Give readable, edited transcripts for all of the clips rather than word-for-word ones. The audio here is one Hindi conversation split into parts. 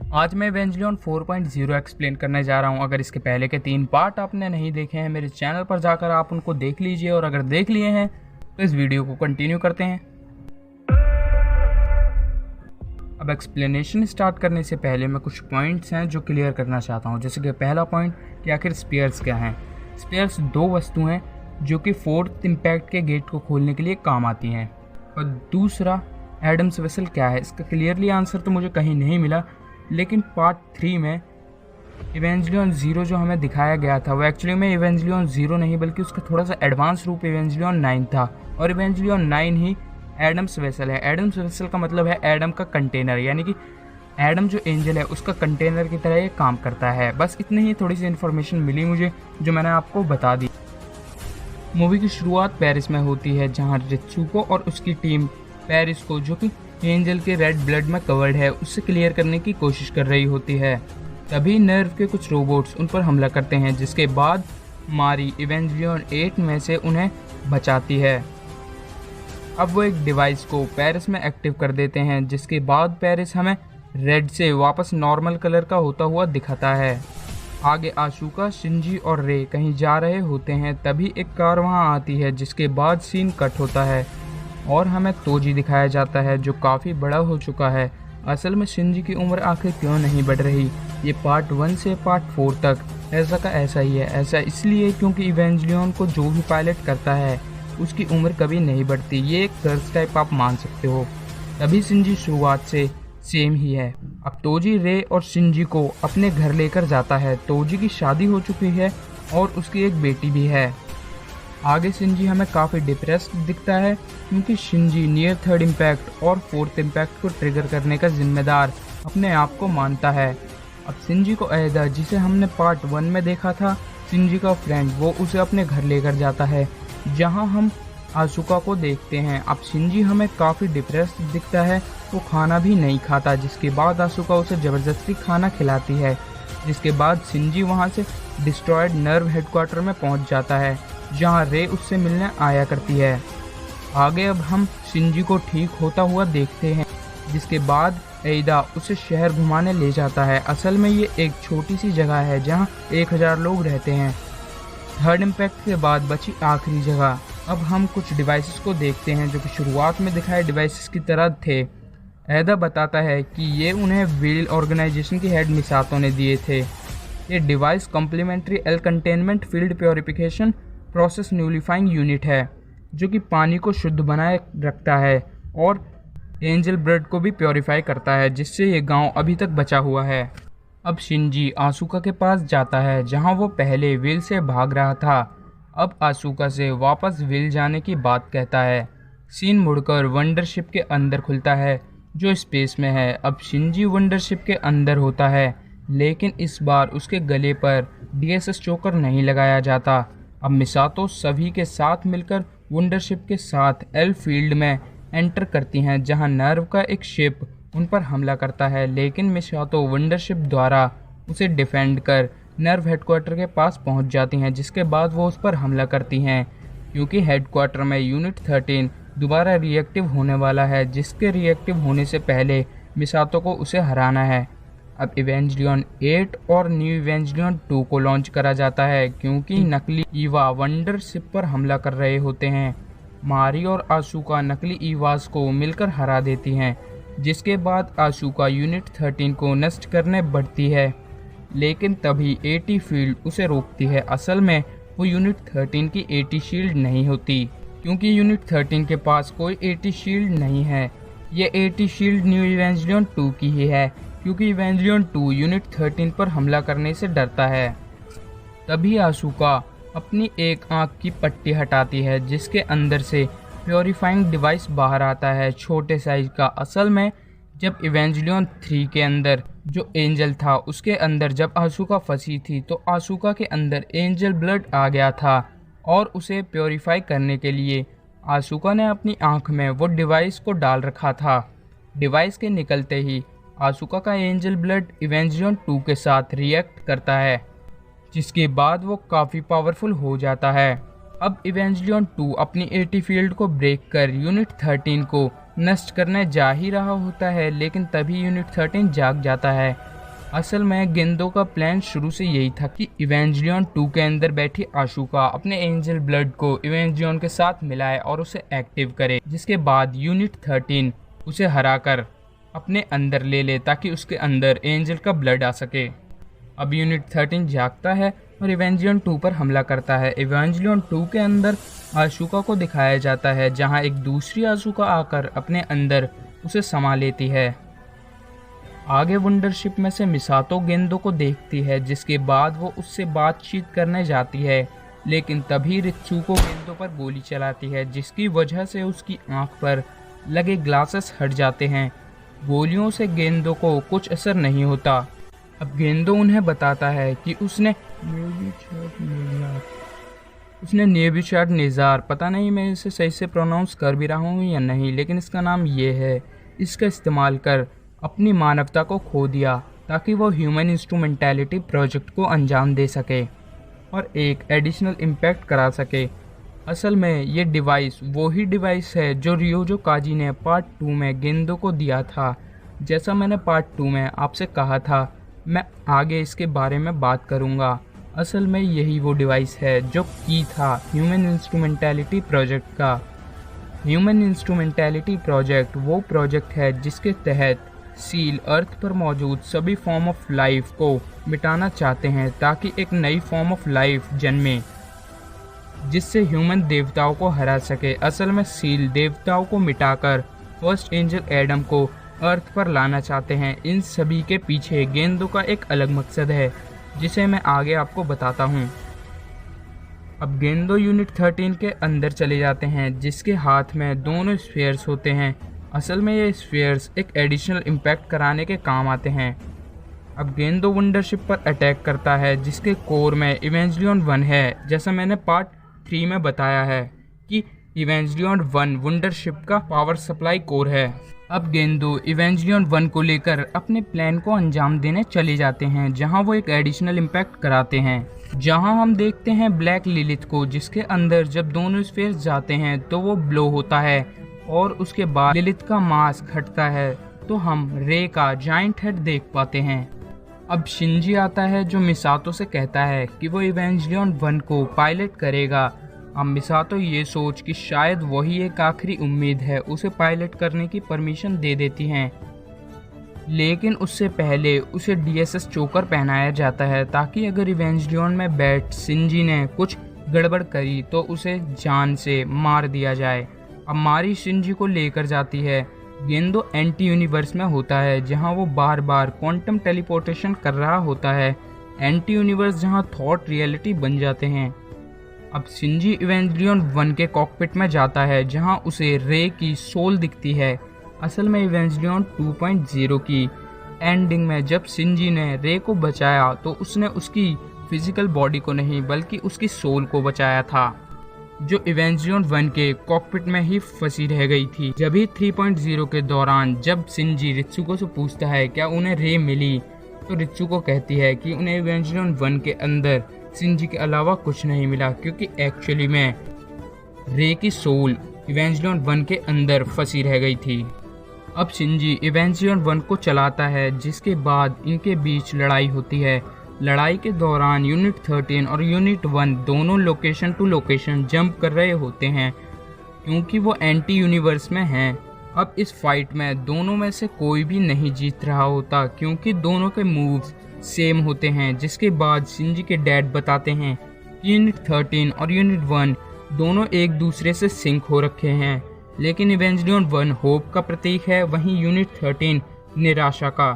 आज मैं एवेंजलियन 4.0 एक्सप्लेन करने जा रहा हूं। अगर इसके पहले के 3 पार्ट आपने नहीं देखे हैं मेरे चैनल पर जाकर आप उनको देख लीजिए, और अगर देख लिए हैं तो इस वीडियो को कंटिन्यू करते हैं। अब एक्सप्लेनेशन स्टार्ट करने से पहले मैं कुछ पॉइंट्स हैं जो क्लियर करना चाहता हूं। जैसे कि पहला पॉइंट कि आखिर स्पेयर्स क्या हैं। स्पेयर्स 2 वस्तु हैं जो कि 4th इम्पैक्ट के गेट को खोलने के लिए काम आती हैं। और दूसरा एडम्स वेसल क्या है, इसका क्लियरली आंसर तो मुझे कहीं नहीं मिला, लेकिन पार्ट 3 में इवेंजलियन 0 जो हमें दिखाया गया था वो एक्चुअली में इवेंजलियन 0 नहीं बल्कि उसका थोड़ा सा एडवांस रूप इवेंजलियन 9 था। और इवेंजलियन 9 ही एडम्स वेसल है। एडम्स वेसल का मतलब है एडम का कंटेनर, यानी कि एडम जो एंजल है उसका कंटेनर की तरह ये काम करता है। बस इतनी ही थोड़ी सी इन्फॉर्मेशन मिली मुझे जो मैंने आपको बता दी। मूवी की शुरुआत पेरिस में होती है, जहाँ रित्सुको और उसकी टीम पेरिस को, जो कि एंजल के रेड ब्लड में कवर्ड है, उससे क्लियर करने की कोशिश कर रही होती है। तभी नर्व के कुछ रोबोट्स उन पर हमला करते हैं, जिसके बाद मारी इवेंजलियन 8 में से उन्हें बचाती है। अब वो एक डिवाइस को पेरिस में एक्टिव कर देते हैं, जिसके बाद पेरिस हमें रेड से वापस नॉर्मल कलर का होता हुआ दिखाता है। आगे आशुका, शिंजी और रे कहीं जा रहे होते हैं, तभी एक कार वहां आती है, जिसके बाद सीन कट होता है और हमें तोजी दिखाया जाता है जो काफ़ी बड़ा हो चुका है। असल में शिंजी की उम्र आखिर क्यों नहीं बढ़ रही, ये पार्ट 1 से पार्ट 4 तक ऐसा का ऐसा ही है। ऐसा इसलिए क्योंकि इवेंजलियन को जो भी पायलट करता है उसकी उम्र कभी नहीं बढ़ती। ये एक कर्स टाइप आप मान सकते हो। तभी शिंजी शुरुआत से सेम ही है। अब तोजी रे और शिंजी को अपने घर लेकर जाता है। तोजी की शादी हो चुकी है और उसकी एक बेटी भी है। आगे शिंजी हमें काफ़ी डिप्रेस्ड दिखता है, क्योंकि शिंजी नियर 3rd इम्पैक्ट और 4th इम्पैक्ट को ट्रिगर करने का जिम्मेदार अपने आप को मानता है। अब शिंजी को एदा, जिसे हमने पार्ट 1 में देखा था, शिंजी का फ्रेंड, वो उसे अपने घर लेकर जाता है, जहां हम आशुका को देखते हैं। अब शिंजी हमें काफ़ी डिप्रेस्ड दिखता है, वो खाना भी नहीं खाता, जिसके बाद आशुका उसे ज़बरदस्ती खाना खिलाती है। जिसके बाद शिंजी वहां से डिस्ट्रॉयड नर्व हेडक्वार्टर में पहुंच जाता है, जहां रे उससे मिलने आया करती है। आगे अब हम शिंजी को ठीक होता हुआ देखते हैं, जिसके बाद एदा उसे शहर घुमाने ले जाता है। असल में ये एक छोटी सी जगह है जहां 1000 लोग रहते हैं। 3rd इम्पैक्ट के बाद बची आखिरी जगह। अब हम कुछ डिवाइसेस को देखते हैं जो कि शुरुआत में दिखाए डिवाइसेस की तरह थे। एदा बताता है कि ये उन्हें व्हील ऑर्गेनाइजेशन की हेड मिसातो ने दिए थे। ये device complementary L containment field purification process nullifying unit है, जो कि पानी को शुद्ध बनाए रखता है और एंजल ब्लड को भी प्योरीफाई करता है, जिससे ये गांव अभी तक बचा हुआ है। अब शिंजी आशुका के पास जाता है, जहां वो पहले व्हील से भाग रहा था। अब आशुका से वापस व्हील जाने की बात कहता है। सीन मुड़कर वंडरशिप के अंदर खुलता है, जो स्पेस में है। अब शिंजी वंडरशिप के अंदर होता है, लेकिन इस बार उसके गले पर DSS चोकर नहीं लगाया जाता। अब मिसातो सभी के साथ मिलकर वंडरशिप के साथ एल फील्ड में एंटर करती हैं, जहां नर्व का एक शिप उन पर हमला करता है, लेकिन मिसातो वंडरशिप द्वारा उसे डिफेंड कर नर्व हेडक्वार्टर के पास पहुंच जाती हैं, जिसके बाद वो उस पर हमला करती हैं, क्योंकि हेडक्वार्टर में यूनिट 13 दोबारा रिएक्टिव होने वाला है, जिसके रिएक्टिव होने से पहले मिसातो को उसे हराना है। अब इवेंजलियन 8 और न्यू इवेंजलियन 2 को लॉन्च करा जाता है, क्योंकि नकली ईवा वंडरशिप पर हमला कर रहे होते हैं। मारी और आशुका नकली ईवास को मिलकर हरा देती हैं, जिसके बाद आशुका यूनिट 13 को नष्ट करने बढ़ती है, लेकिन तभी एटी फील्ड उसे रोकती है। असल में वो यूनिट 13 की एटी शील्ड नहीं होती, क्योंकि यूनिट 13 के पास कोई एटी शील्ड नहीं है। ये एटी शील्ड न्यू इवेंजलियन 2 की ही है, क्योंकि इवेंजलियन 2 यूनिट 13 पर हमला करने से डरता है। तभी आशुका अपनी एक आंख की पट्टी हटाती है, जिसके अंदर से प्योरीफाइंग डिवाइस बाहर आता है, छोटे साइज का। असल में जब इवेंजलियन 3 के अंदर जो एंजल था, उसके अंदर जब आशुका फंसी थी, तो आशुका के अंदर एंजल ब्लड आ गया था, और उसे प्योरीफाई करने के लिए आशुका ने अपनी आंख में वो डिवाइस को डाल रखा था। डिवाइस के निकलते ही आशुका का एंजल ब्लड इवेंजलियन 2 के साथ रिएक्ट करता है, जिसके बाद वो काफ़ी पावरफुल हो जाता है। अब इवेंजलियन 2 अपनी एटी फील्ड को ब्रेक कर यूनिट 13 को नष्ट करने जा ही रहा होता है, लेकिन तभी यूनिट 13 जाग जाता है असल में गेंदो का प्लान शुरू से यही था कि इवेंजलियन 2 के अंदर बैठी आशुका अपने एंजल ब्लड को इवेंजलियन के साथ मिलाए और उसे एक्टिव करे, जिसके बाद यूनिट 13 उसे हराकर अपने अंदर ले ले ताकि उसके अंदर एंजल का ब्लड आ सके। अब यूनिट 13 जागता है और इवेंजलियन 2 पर हमला करता है। इवेंजलियन 2 के अंदर आशुका को दिखाया जाता है, जहां एक दूसरी आशुका आकर अपने अंदर उसे समा लेती है। आगे वंडरशिप में से मिसातो गेंदो को देखती है, जिसके बाद वो उससे बातचीत करने जाती है, लेकिन तभी रित्सुको गेंदो पर गोली चलाती है, जिसकी वजह से उसकी आंख पर लगे ग्लासेस हट जाते हैं। गोलियों से गेंदो को कुछ असर नहीं होता। अब गेंदो उन्हें बताता है कि उसने नेविचार्ड निजार, पता नहीं मैं इसे सही से प्रोनाउंस कर भी रहा हूँ या नहीं, लेकिन इसका नाम ये है, इसका इस्तेमाल कर अपनी मानवता को खो दिया ताकि वो ह्यूमन इंस्ट्रूमेंटैलिटी प्रोजेक्ट को अंजाम दे सके और एक एडिशनल इम्पैक्ट करा सके। असल में ये डिवाइस वही डिवाइस है जो रियोजो काजी ने पार्ट 2 में गेंदो को दिया था। जैसा मैंने पार्ट 2 में आपसे कहा था, मैं आगे इसके बारे में बात करूँगा। असल में यही वो डिवाइस है जो की था ह्यूमन इंस्ट्रूमेंटैलिटी प्रोजेक्ट का। ह्यूमन इंस्ट्रूमेंटैलिटी प्रोजेक्ट वो प्रोजेक्ट है जिसके तहत सील अर्थ पर मौजूद सभी फॉर्म ऑफ लाइफ को मिटाना चाहते हैं ताकि एक नई फॉर्म ऑफ लाइफ जन्मे जिससे ह्यूमन देवताओं को हरा सके। असल में सील देवताओं को मिटाकर फर्स्ट एंजल एडम को अर्थ पर लाना चाहते हैं। इन सभी के पीछे गेंदो का एक अलग मकसद है जिसे मैं आगे आपको बताता हूँ। अब गेंदो यूनिट 13 के अंदर चले जाते हैं, जिसके हाथ में दोनों स्फीयर्स होते हैं। असल में ये स्फीयर्स एक एडिशनल इम्पैक्ट कराने के काम आते हैं। अब गेंदो वंडरशिप पर अटैक करता है, जिसके कोर में इवेंजलियन 1 है। जैसा मैंने पार्ट 3 में बताया है कि इवेंजलियन 1 वंडरशिप का पावर सप्लाई कोर है। अब गेंदो इवेंजलियन 1 को लेकर अपने प्लान को अंजाम देने चले जाते हैं, जहां वो एक एडिशनल इम्पैक्ट कराते हैं, जहां हम देखते हैं ब्लैक लिलिथ को, जिसके अंदर जब दोनों स्फीयर्स जाते हैं तो वो ब्लो होता है और उसके बाद लिलिथ का मास्क हटता है तो हम रे का जाइंट हेड देख पाते हैं। अब शिंजी आता है जो मिसातो से कहता है कि वो इवेंजलियन 1 को पायलट करेगा। अब मिसातो ये सोच कि शायद वही एक आखिरी उम्मीद है, उसे पायलट करने की परमिशन दे देती हैं, लेकिन उससे पहले उसे डीएसएस चोकर पहनाया जाता है ताकि अगर इवेंजलियन में बैठ शिंजी ने कुछ गड़बड़ करी तो उसे जान से मार दिया जाए। अब मारी शिंजी को लेकर जाती है। गेंदो एंटी यूनिवर्स में होता है, जहां वो बार बार क्वांटम टेलीपोर्टेशन कर रहा होता है। एंटी यूनिवर्स जहां थॉट रियलिटी बन जाते हैं। अब शिंजी इवेंजलियन 1 के कॉकपिट में जाता है, जहां उसे रे की सोल दिखती है। असल में इवेंजलियन 2.0 की एंडिंग में जब शिंजी ने रे को बचाया तो उसने उसकी फिजिकल बॉडी को नहीं बल्कि उसकी सोल को बचाया था, जो इवेंजलियन 1 के कॉकपिट में ही फंसी रह गई थी। जब ही 3.0 के दौरान जब शिंजी रित्सुको से पूछता है क्या उन्हें रे मिली, तो रित्सुको कहती है कि उन्हें इवेंजलियन 1 के अंदर शिंजी के अलावा कुछ नहीं मिला, क्योंकि एक्चुअली में रे की सोल इवेंजलियन 1 के अंदर फंसी रह गई थी। अब शिंजी इवेंजलियन 1 को चलाता है, जिसके बाद इनके बीच लड़ाई होती है। लड़ाई के दौरान यूनिट 13 और यूनिट 1 दोनों लोकेशन टू लोकेशन जंप कर रहे होते हैं, क्योंकि वो एंटी यूनिवर्स में हैं। अब इस फाइट में दोनों में से कोई भी नहीं जीत रहा होता, क्योंकि दोनों के मूव्स सेम होते हैं। जिसके बाद शिंजी के डैड बताते हैं कि यूनिट 13 और यूनिट 1 दोनों एक दूसरे से सिंक हो रखे हैं, लेकिन इवेंजलियन 1 होप का प्रतीक है, वहीं यूनिट 13 निराशा का।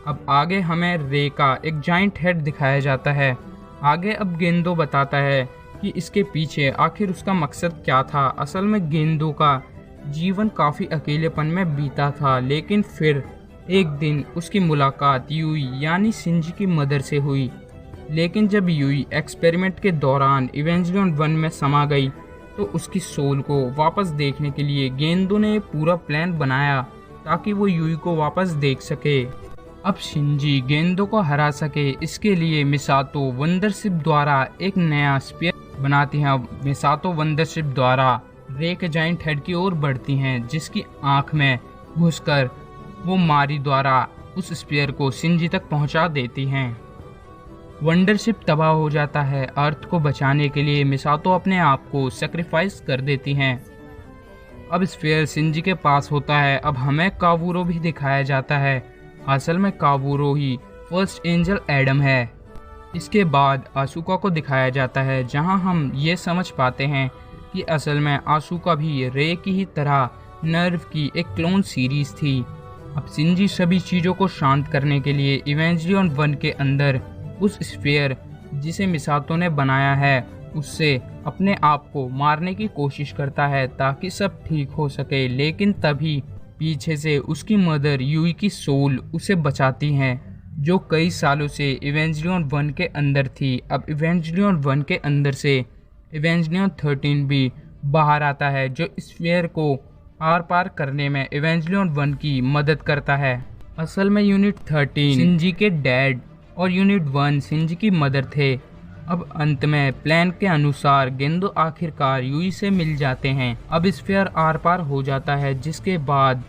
अब आगे हमें रे का एक जाइंट हेड दिखाया जाता है। आगे अब गेंदो बताता है कि इसके पीछे आखिर उसका मकसद क्या था। असल में गेंदो का जीवन काफ़ी अकेलेपन में बीता था, लेकिन फिर एक दिन उसकी मुलाकात यूई यानी शिंजी की मदर से हुई। लेकिन जब यूई एक्सपेरिमेंट के दौरान इवेंजलियन 1 में समा गई तो उसकी सोल को वापस देखने के लिए गेंदो ने पूरा प्लान बनाया ताकि वो यूई को वापस देख सके। अब शिंजी गेंदो को हरा सके, इसके लिए मिसातो वंडरशिप द्वारा एक नया स्पीयर बनाती हैं। मिसातो वंडरशिप द्वारा रे के जाइंट हेड की ओर बढ़ती हैं, जिसकी आंख में घुसकर वो मारी द्वारा उस स्फीयर को शिनजी तक पहुंचा देती हैं। वंडरशिप तबाह हो जाता है। अर्थ को बचाने के लिए मिसातो अपने आप को सेक्रीफाइस कर देती हैं। अब स्फीयर शिनजी के पास होता है। अब हमें काबूरो भी दिखाया जाता है। असल में काबूरो ही फर्स्ट एंजल एडम है। इसके बाद आसुका को दिखाया जाता है, जहां हम ये समझ पाते हैं कि असल में आसुका भी रे की ही तरह नर्व की एक क्लोन सीरीज थी। अब शिनजी सभी चीज़ों को शांत करने के लिए इवेंजलियन 1 के अंदर उस स्फीयर जिसे मिसातो ने बनाया है उससे अपने आप को मारने की कोशिश करता है ताकि सब ठीक हो सके, लेकिन तभी पीछे से उसकी मदर यूई की सोल उसे बचाती हैं, जो कई सालों से इवेंजलियन 1 के अंदर थी। अब इवेंजलियन 1 के अंदर से इवेंजलियन 13 भी बाहर आता है, जो स्फीयर को आर पार करने में इवेंजलियन 1 की मदद करता है। असल में यूनिट 13 शिनजी के डैड और यूनिट 1 शिनजी की मदर थे। अब अंत में प्लान के अनुसार गेंदो आखिरकार यूई से मिल जाते हैं। अब स्फीयर आर पार हो जाता है, जिसके बाद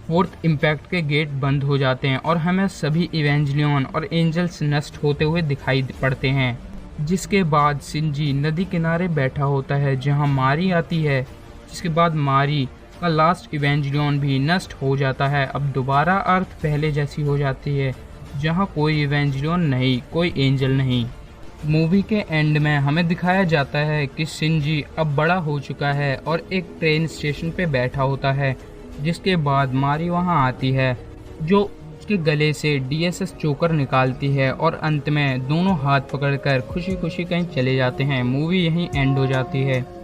फोर्थ इम्पैक्ट के गेट बंद हो जाते हैं और हमें सभी इवेंजलियन और एंजल्स नष्ट होते हुए दिखाई पड़ते हैं। जिसके बाद शिनजी नदी किनारे बैठा होता है, जहां मारी आती है। जिसके बाद मारी का लास्ट इवेंजलियन भी नष्ट हो जाता है। अब दोबारा अर्थ पहले जैसी हो जाती है, जहां कोई इवेंजलियन नहीं, कोई एंजल नहीं। मूवी के एंड में हमें दिखाया जाता है कि शिनजी अब बड़ा हो चुका है और एक ट्रेन स्टेशन पे बैठा होता है। जिसके बाद मारी वहां आती है, जो उसके गले से DSS चोकर निकालती है और अंत में दोनों हाथ पकड़कर खुशी खुशी कहीं चले जाते हैं। मूवी यहीं एंड हो जाती है।